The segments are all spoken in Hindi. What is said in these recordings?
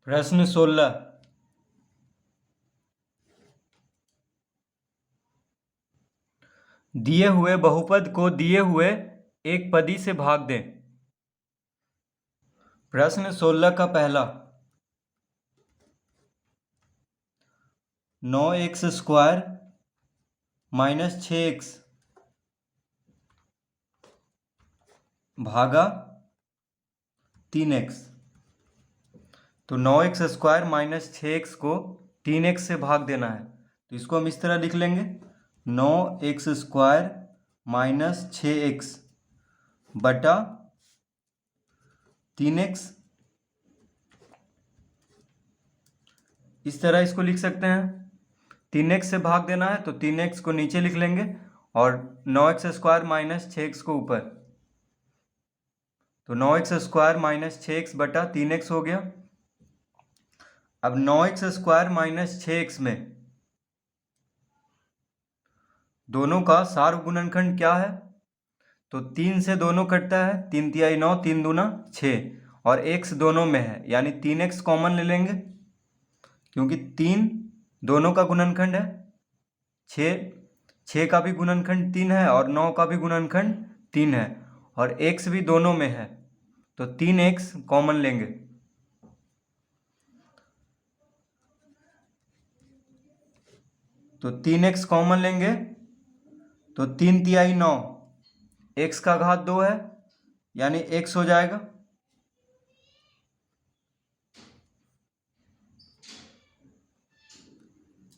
प्रश्न 16। दिए हुए बहुपद को दिए हुए एक पदी से भाग दें। प्रश्न 16 का पहला, 9x² माइनस 6x भागा 3x। तो 9x² माइनस 6x को 3x से भाग देना है, तो इसको हम इस तरह लिख लेंगे, 9x² माइनस 6x बटा 3x। इस तरह इसको लिख सकते हैं। 3x से भाग देना है तो 3x को नीचे लिख लेंगे और 9x² माइनस 6x को ऊपर। तो 9x² माइनस 6x बटा 3x हो गया। अब 9x² माइनस 6x में दोनों का सार गुणनखंड क्या है? तो 3 से दोनों कटता है, 3 तिहाई 9, 3 दूना 6 और x दोनों में है, यानी 3x कॉमन ले लेंगे क्योंकि 3 दोनों का गुणनखंड है। 6 का भी गुणनखंड 3 है और 9 का भी गुणनखंड 3 है और x भी दोनों में है, तो 3x कॉमन लेंगे। तो 3x कॉमन लेंगे तो 3 तिहाई 9, x का घात 2 है यानी x हो जाएगा।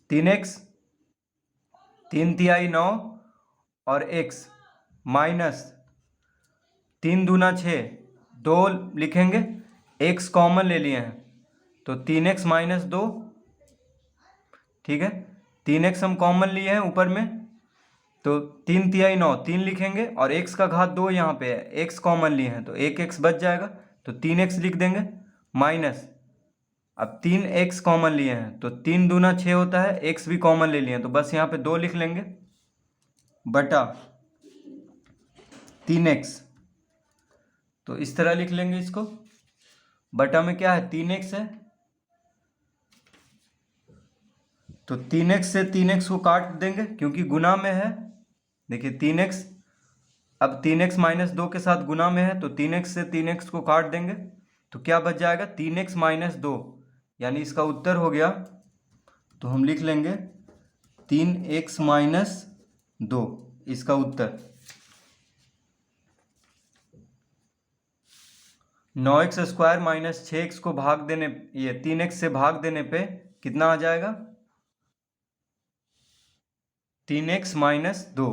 तीन एक्स 3 तिहाई 9 और x माइनस 3 दूना 6, 2 लिखेंगे, x कॉमन ले लिए हैं तो 3x माइनस 2। ठीक है, 3x हम कॉमन लिए हैं ऊपर में, तो 3 तिहाई 9 3 लिखेंगे और x का घात 2 यहाँ पे है, x कॉमन लिए हैं तो एक x बच जाएगा, तो 3x लिख देंगे माइनस। अब 3x कॉमन लिए हैं तो 3 दूना 6 होता है, x भी कॉमन ले लिए हैं तो बस यहाँ पे 2 लिख लेंगे बटा 3x। तो इस तरह लिख लेंगे इसको। बटा में क्या है, 3x है, तो 3x से 3x को काट देंगे क्योंकि गुना में है। देखिए 3x, अब 3x माइनस 2 के साथ गुना में है तो 3x से 3x को काट देंगे तो क्या बच जाएगा, 3x माइनस 2, यानी इसका उत्तर हो गया। तो हम लिख लेंगे 3x माइनस 2 इसका उत्तर। 9x² माइनस 6x को भाग देने, ये 3x से भाग देने पे कितना आ जाएगा, 3x माइनस 2।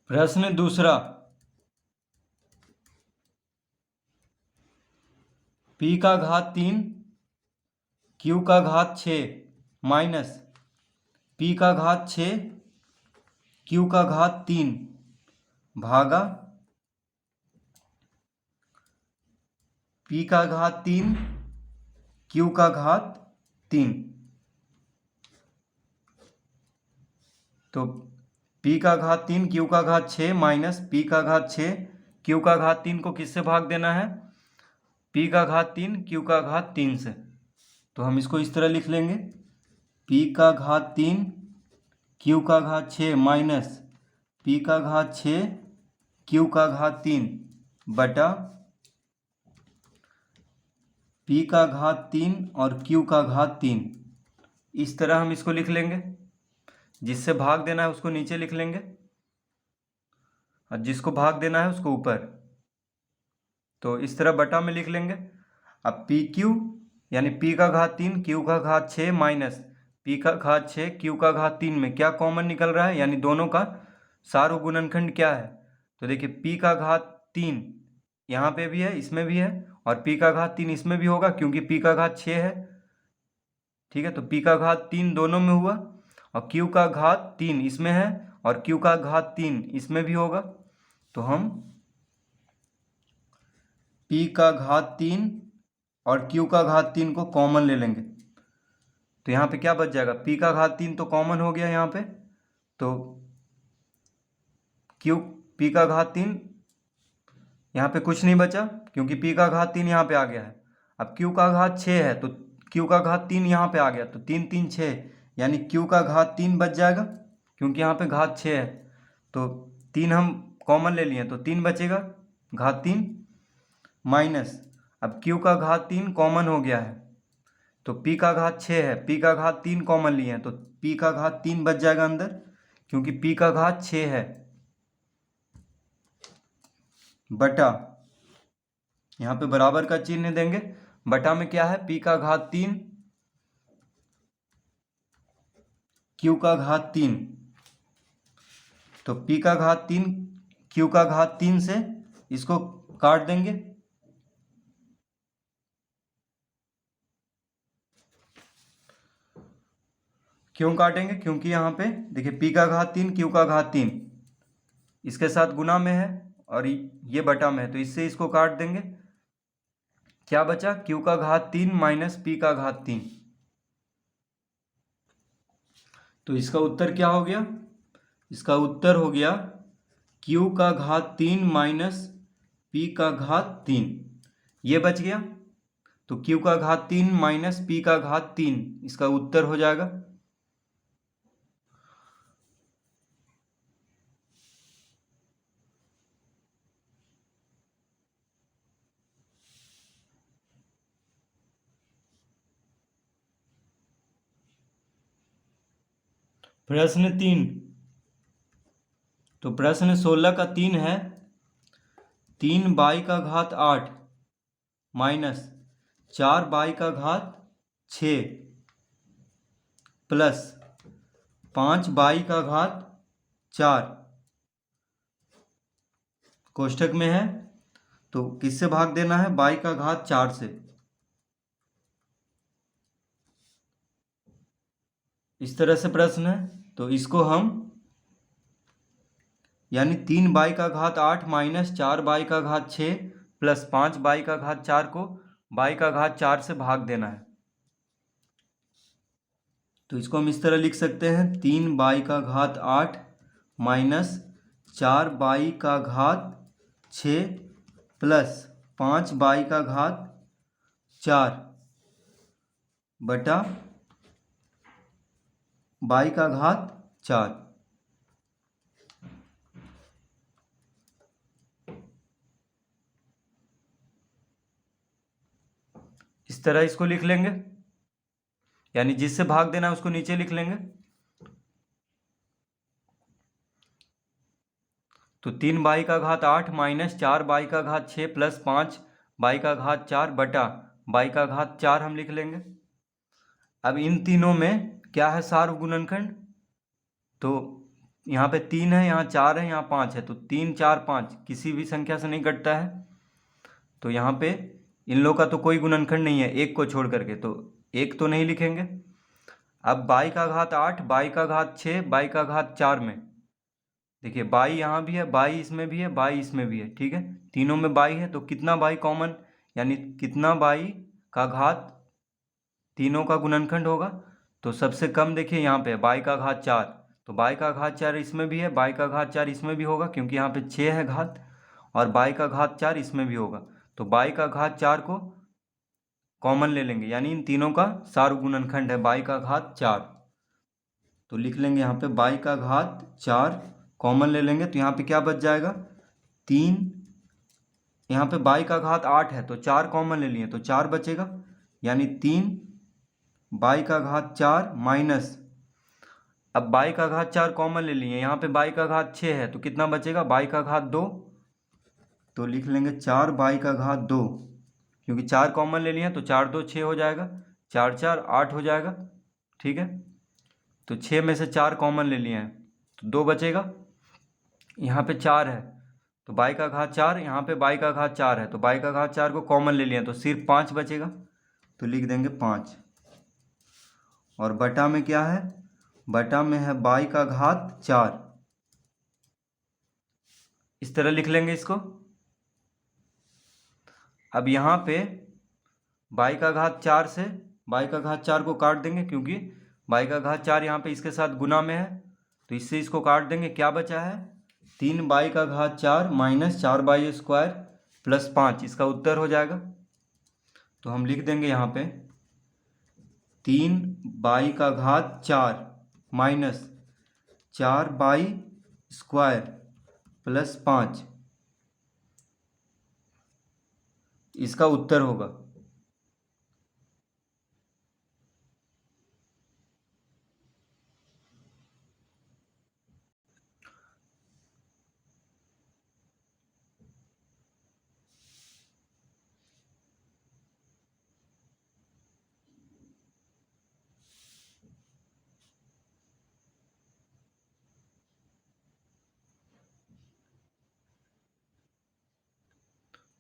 प्रश्न दूसरा, p का घात 3 q का घात 6 माइनस p का घात 6 q का घात 3 भागा p का घात 3 q का घात 3। तो p का घात 3 q का घात 6 माइनस p का घात 6 q का घात 3 को किससे भाग देना है, p का घात 3 q का घात 3 से। तो हम इसको इस तरह लिख लेंगे, p का घात 3 q का घात 6 माइनस p का घात 6 q का घात 3 बटा p का घात 3 और q का घात 3। इस तरह हम इसको लिख लेंगे, जिससे भाग देना है उसको नीचे लिख लेंगे और जिसको भाग देना है उसको ऊपर। तो इस तरह बटा में लिख लेंगे। अब पी क्यू यानी p का घात 3 q का घात 6 माइनस p का घात 6 q का घात 3 में क्या कॉमन निकल रहा है, यानी दोनों का सार गुणनखंड क्या है। तो देखिए p का घात 3 यहाँ पे भी है, इसमें भी है, और p का घात 3 इसमें भी होगा क्योंकि p का घात 6 है। ठीक है, तो p का घात 3 दोनों में हुआ और q का घात 3 इसमें है और q का घात 3 इसमें भी होगा। तो हम p का घात 3 और q का घात 3 को कॉमन ले लेंगे तो यहाँ पे क्या बच जाएगा, p का घात 3 तो कॉमन हो गया यहाँ पे, तो p का घात 3 यहाँ पे कुछ नहीं बचा क्योंकि p का घात 3 यहाँ पे आ गया है। अब q का घात 6 है तो q का घात 3 यहाँ पे आ गया तो 3 3 6, यानी q का घात 3 बच जाएगा क्योंकि यहाँ पे घात 6 है, तो 3 हम कॉमन ले लिए तो 3 बचेगा घात 3 माइनस, अब q का घात 3 कॉमन हो गया है तो p का घात 6 है, p का घात 3 कॉमन लिए हैं तो p का घात 3 बच जाएगा अंदर क्योंकि p का घात 6 है, बटा यहाँ पे बराबर का चिन्ह देंगे, बटा में क्या है, p का घात 3 q का घात 3, तो p का घात 3 q का घात 3 से इसको काट देंगे, क्यों काटेंगे, क्योंकि यहाँ पे देखिए p का घात 3 q का घात 3 इसके साथ गुना में है और ये बटा में है तो इससे इसको काट देंगे, क्या बचा, q का घात 3 माइनस p का घात 3, तो इसका उत्तर क्या हो गया, इसका उत्तर हो गया q का घात 3 माइनस p का घात 3, ये बच गया तो q का घात 3 माइनस p का घात 3 इसका उत्तर हो जाएगा। प्रश्न 3, तो प्रश्न 16 का 3 है, 3 बाई का घात 8 माइनस 4 बाई का घात 6 प्लस 5 बाई का घात 4 कोष्ठक में है, तो किससे भाग देना है, बाई का घात 4 से, इस तरह से प्रश्न है, तो इसको हम यानी 3 बाई का घात 8 माइनस 4 बाई का घात 6 प्लस 5 बाई का घात 4 को बाई का घात 4 से भाग देना है, तो इसको हम इस तरह लिख सकते हैं 3 बाई का घात 8 माइनस 4 बाई का घात 6 प्लस 5 बाई का घात 4 बटा बाई का घात 4, इस तरह इसको लिख लेंगे, यानी जिससे भाग देना है उसको नीचे लिख लेंगे, तो 3 बाई का घात 8 माइनस 4 बाई का घात 6 प्लस 5 बाई का घात 4 बटा बाई का घात 4 हम लिख लेंगे। अब इन तीनों में क्या है, सार्व गुणनखंड, तो यहाँ पे 3 है, यहाँ 4 है, यहाँ 5 है, तो 3 4 5 किसी भी संख्या से नहीं घटता है, तो यहाँ पे इन लोगों का तो कोई गुणनखंड नहीं है एक को छोड़ करके, तो एक तो नहीं लिखेंगे। अब बाई का घात 8 बाई का घात 6 बाई का घात 4 में देखिए बाई यहाँ भी है, बाई इसमें भी है, बाई इसमें भी है, ठीक है, तीनों में बाई है तो कितना बाई कॉमन, यानी कितना बाई का घात तीनों का गुणनखंड होगा, तो सबसे कम देखिए यहाँ पे बाई का घात 4, तो बाई का घात 4 इसमें भी है, बाई का घात 4 इसमें भी होगा क्योंकि यहाँ पे 6 है घात, और बाई का घात 4 इसमें भी होगा, तो बाई का घात 4 को कॉमन ले लेंगे, यानी इन तीनों का सार्व गुणनखंड है बाई का घात 4, तो लिख लेंगे यहाँ पे बाई का घात 4 कॉमन ले लेंगे, तो यहाँ पे क्या बच जाएगा 3, यहाँ पे बाई का घात 8 है तो 4 कॉमन ले लिए तो 4 बचेगा, यानी 3 बाई का घात 4 माइनस, अब बाई का घात 4 कॉमन ले लिए, यहाँ पे बाई का घात 6 है तो कितना बचेगा, बाई का घात 2, तो लिख लेंगे 4 बाई का घात 2, क्योंकि 4 कॉमन ले लिए तो 4 2 6 हो जाएगा, 4 4 8 हो जाएगा, ठीक है, तो 6 में से 4 कॉमन ले लिए हैं तो 2 बचेगा, यहाँ पे 4 है तो बाई का घात 4, यहाँ पे बाई का घात 4 है तो बाई का घात 4 को कॉमन ले लिए तो सिर्फ 5 बचेगा, तो लिख देंगे 5, और बटा में क्या है, बटा में है बाई का घात 4, इस तरह लिख लेंगे इसको। अब यहाँ पे बाई का घात 4 से बाई का घात 4 को काट देंगे, क्योंकि बाई का घात 4 यहाँ पे इसके साथ गुना में है, तो इससे इसको काट देंगे। क्या बचा है? 3 बाई का घात 4 माइनस 4 बाई स्क्वायर प्लस 5, इसका उत्तर हो जाएगा। तो हम लिख देंगे यहाँ पे 3 बाई का घात 4 माइनस 4 बाई स्क्वायर प्लस 5, इसका उत्तर होगा।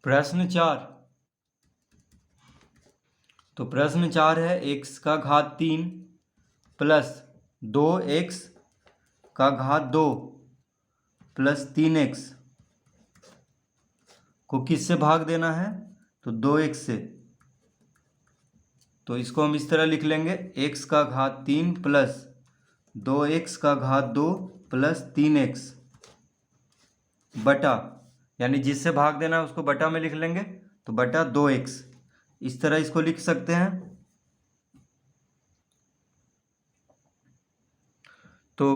प्रश्न 4। तो प्रश्न 4 है x का घात 3 प्लस 2x का घात 2 प्लस 3x को किससे भाग देना है? तो 2x से। तो इसको हम इस तरह लिख लेंगे, x का घात 3 प्लस 2x का घात 2 प्लस 3x बटा, यानी जिससे भाग देना है उसको बटा में लिख लेंगे, तो बटा 2x, इस तरह इसको लिख सकते हैं। तो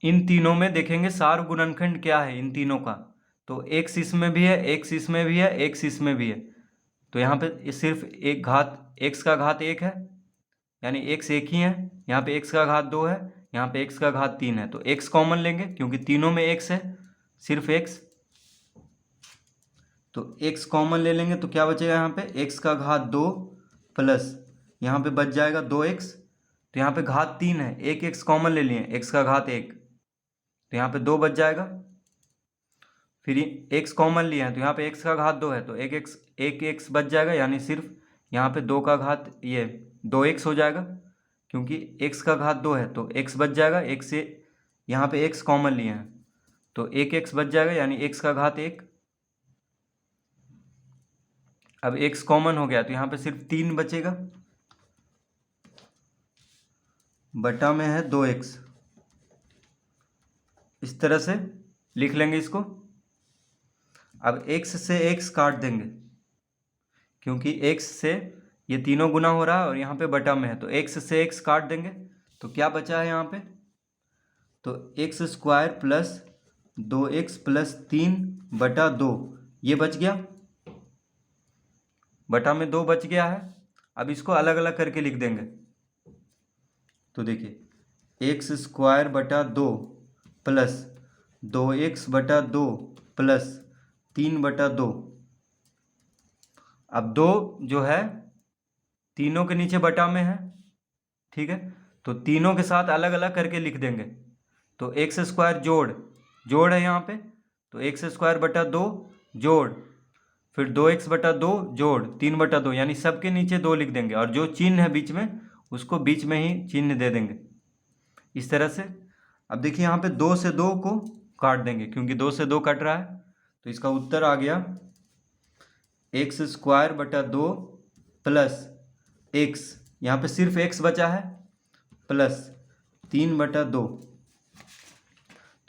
इन तीनों में देखेंगे सार गुणनखंड क्या है इन तीनों का। तो x इसमें भी है, x इसमें भी है, x इसमें भी है। तो यहाँ पे सिर्फ एक घात x का घात 1 है, यानी x एक ही है। यहाँ पे x का घात 2 है, यहाँ पे x का घात 3 है। तो x कॉमन लेंगे, क्योंकि तीनों में x है, सिर्फ x। तो x कॉमन ले लेंगे तो क्या बचेगा? यहाँ पे x का घात 2 प्लस यहाँ पे बच जाएगा 2x। तो यहाँ पे घात 3 है, एक x कॉमन ले लिए, x का घात 1, तो यहाँ पे 2 बच जाएगा। फिर x कॉमन लिया है तो यहाँ पे x का घात 2 है, तो एक x बच जाएगा, यानी सिर्फ यहाँ पे 2 का घात 2x हो जाएगा, क्योंकि x का घात 2 है तो x बच जाएगा। x से यहाँ पे x कॉमन लिए हैं तो एक x बच जाएगा, यानी x का घात 1। अब x कॉमन हो गया तो यहाँ पे सिर्फ 3 बचेगा, बटा में है 2x, इस तरह से लिख लेंगे इसको। अब x से x काट देंगे, क्योंकि x से ये तीनों गुना हो रहा है और यहाँ पे बटा में है, तो x से x काट देंगे। तो क्या बचा है यहाँ पे? तो x square plus 2x plus 3 बटा 2, ये बच गया, बटा में 2 बच गया है। अब इसको अलग अलग करके लिख देंगे। तो देखिए एक्स स्क्वायर बटा 2 प्लस 2x बटा 2 प्लस 3 बटा 2। अब 2 जो है तीनों के नीचे बटा में है, ठीक है, तो तीनों के साथ अलग अलग करके लिख देंगे। तो एक्स स्क्वायर जोड़ है यहाँ पे, तो एक्स स्क्वायर बटा 2 जोड़, फिर 2x बटा 2 जोड़ 3 बटा 2, यानी सबके नीचे 2 लिख देंगे, और जो चिन्ह है बीच में उसको बीच में ही चिन्ह दे देंगे, इस तरह से। अब देखिए यहाँ पे 2 से 2 को काट देंगे, क्योंकि 2 से 2 कट रहा है, तो इसका उत्तर आ गया एक्स स्क्वायर बटा 2 प्लस एक्स, यहाँ पे सिर्फ x बचा है, प्लस 3 बटा 2।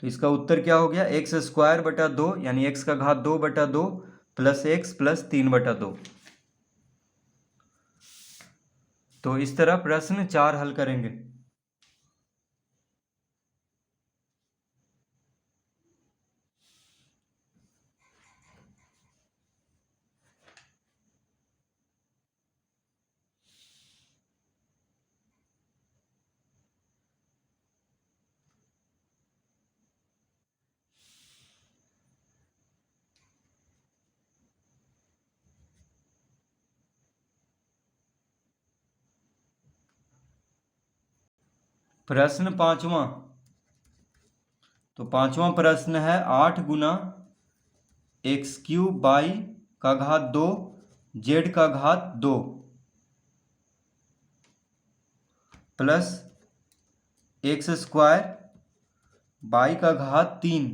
तो इसका उत्तर क्या हो गया? एक्स स्क्वायर बटा 2, यानी x का घात 2 बटा 2 प्लस x प्लस 3 बटा 2। तो इस तरह प्रश्न 4 हल करेंगे। प्रश्न 5वां। तो 5वां प्रश्न है 8 गुना एक्स क्यूब बाई का घात 2 जेड का घात 2 प्लस एक्स स्क्वायर बाई का घात 3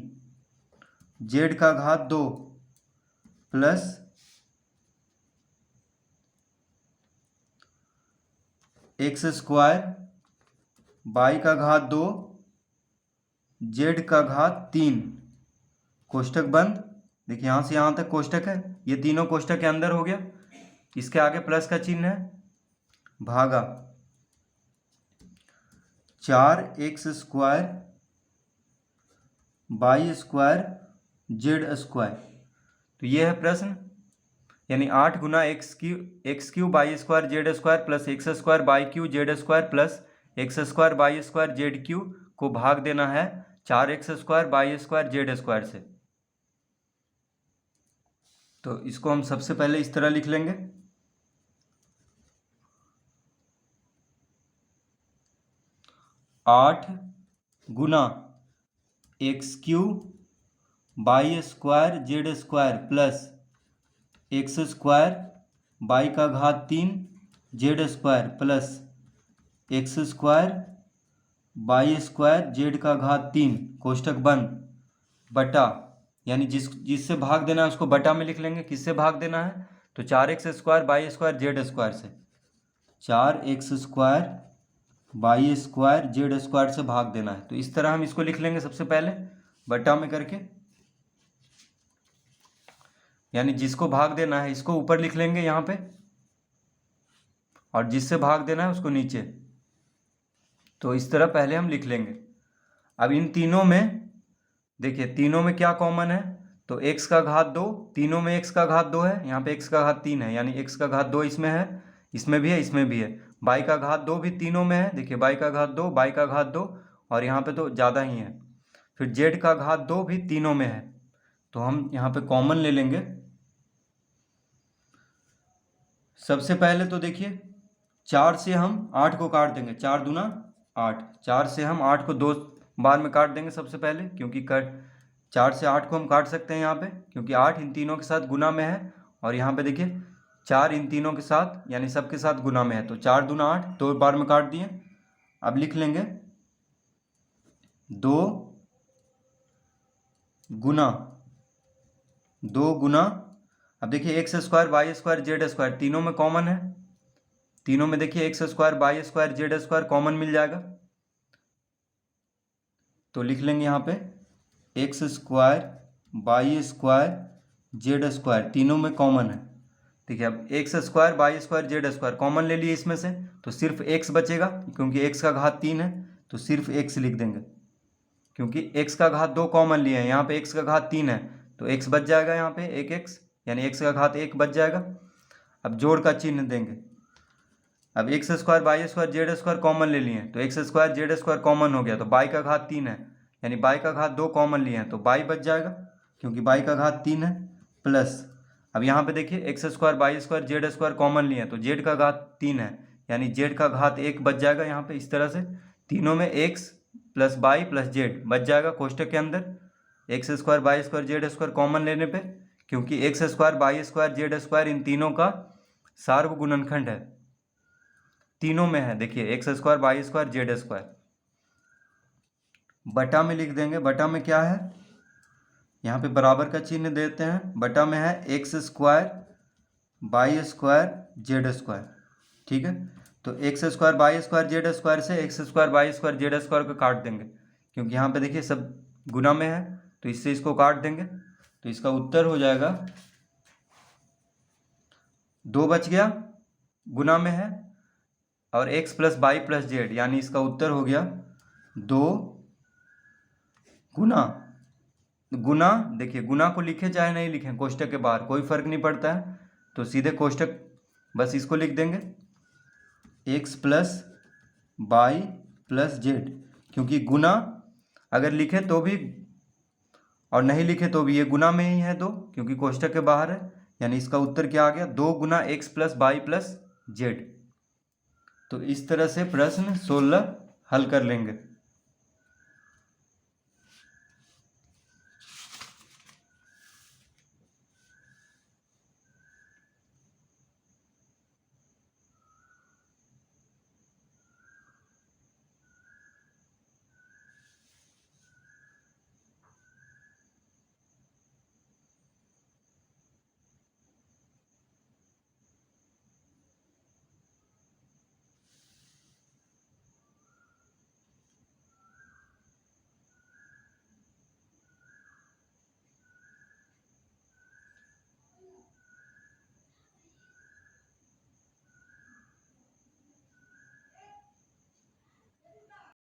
जेड का घात 2 प्लस एक्स स्क्वायर वाई का घात 2 जेड का घात 3 कोष्टक बंद। देखिए यहाँ से यहाँ तक कोष्टक है, ये तीनों कोष्टक के अंदर हो गया। इसके आगे प्लस का चिन्ह है, भागा 4x square Y square Z square. तो ये है प्रश्न, यानी 8 गुना X cube Y square Z square plus X square Y cube Z square plus X square Y square Z cube को भाग देना है 4x square Y square Z square से। तो इसको हम सबसे पहले इस तरह लिख लेंगे, 8 गुना X cube Y square Z square plus X square Y का घात 3 Z square plus X square Y square Z का घात 3 कोष्टक बंद बटा, यानी जिससे भाग देना है उसको बटा में लिख लेंगे। किससे भाग देना है? तो 4x square Y square Z square से, 4x square Y square Z square से भाग देना है। तो इस तरह हम इसको लिख लेंगे सबसे पहले बटा में करके, यानी जिसको भाग देना है इसको ऊपर लिख लेंगे यहाँ पे और जिससे भाग देना है उसको नीचे। तो इस तरह पहले हम लिख लेंगे। अब इन तीनों में देखिए, तीनों में क्या कॉमन है? तो x का घात 2, तीनों में x का घात 2 है, यहाँ पे x का घात 3 है, यानी x का घात 2 इसमें है, इसमें भी है, इसमें भी है। y का घात 2 भी तीनों में है, देखिए y का घात 2, y का घात 2 और यहाँ पे तो ज़्यादा ही है। फिर z का घात 2 भी तीनों में है, तो हम यहाँ पे कॉमन ले लेंगे। सबसे पहले तो देखिए 4 से हम 8 को काट देंगे, 4 दूना 8, 4 से हम 8 को 2 बार में काट देंगे सबसे पहले, क्योंकि 4 से 8 को हम काट सकते हैं यहाँ पे, क्योंकि 8 इन तीनों के साथ गुना में है और यहाँ पे देखिए 4 इन तीनों के साथ यानी सबके साथ गुना में है। तो 4 दूना 8, 2 बार में काट दिए। अब लिख लेंगे 2 गुना अब देखिए x square Y square Z square तीनों में कॉमन है, तीनों में देखिए x square Y square Z square common मिल जाएगा। तो लिख लेंगे यहाँ पे X square Y square Z square तीनों में कॉमन है। देखिए अब x square Y square Z square common ले लिए इसमें से, तो सिर्फ एक्स बचेगा, क्योंकि एक्स का घात 3 है तो सिर्फ एक्स लिख देंगे, क्योंकि एक्स का घात 2 कॉमन लिए हैं, यहाँ पे एक्स का घात 3 है तो एक्स बच जाएगा, यहाँ पे एक एक्स यानी एक्स का घात 1 बच जाएगा। अब जोड़ का चिन्ह देंगे। अब x square Y square Z square common ले लिए हैं, तो x square Z square common हो गया, तो बाई का घात 3 है यानी बाई का घात 2 कॉमन लिए हैं, तो बाई बच जाएगा क्योंकि बाई का घात 3 है। प्लस अब यहाँ पे देखिए x square Y square Z square common लिए हैं, तो जेड का घात 3 है यानी जेड का घात 1 बच जाएगा। यहाँ पे इस तरह से तीनों में X plus Y plus Z बच जाएगा कोष्टक के अंदर। X square Y square Z square common लेने पे, क्योंकि X square Y square Z square इन तीनों का सार्व गुणनखंड है, तीनों में है। देखिए x square Y square Z square बटा में लिख देंगे। बटा में क्या है? यहाँ पे बराबर का चिन्ह देते हैं। बटा में है X square Y square Z square, ठीक है। तो x square Y square Z square से X square Y square Z square को काट देंगे, क्योंकि यहाँ पे देखिए सब गुना में है, तो इससे इसको काट देंगे। तो इसका उत्तर हो जाएगा 2 बच गया, गुना में है, और x plus Y plus Z, यानी इसका उत्तर हो गया 2 गुना देखिए गुना को लिखे चाहे नहीं लिखें कोष्टक के बाहर कोई फर्क नहीं पड़ता है, तो सीधे कोष्टक बस इसको लिख देंगे x plus Y plus Z, क्योंकि गुना अगर लिखे तो भी और नहीं लिखे तो भी ये गुना में ही है 2, क्योंकि कोष्टक के बाहर है, यानी इसका उत्तर क्या आ गया 2 गुना X plus Y plus Z. तो इस तरह से प्रश्न 16 हल कर लेंगे।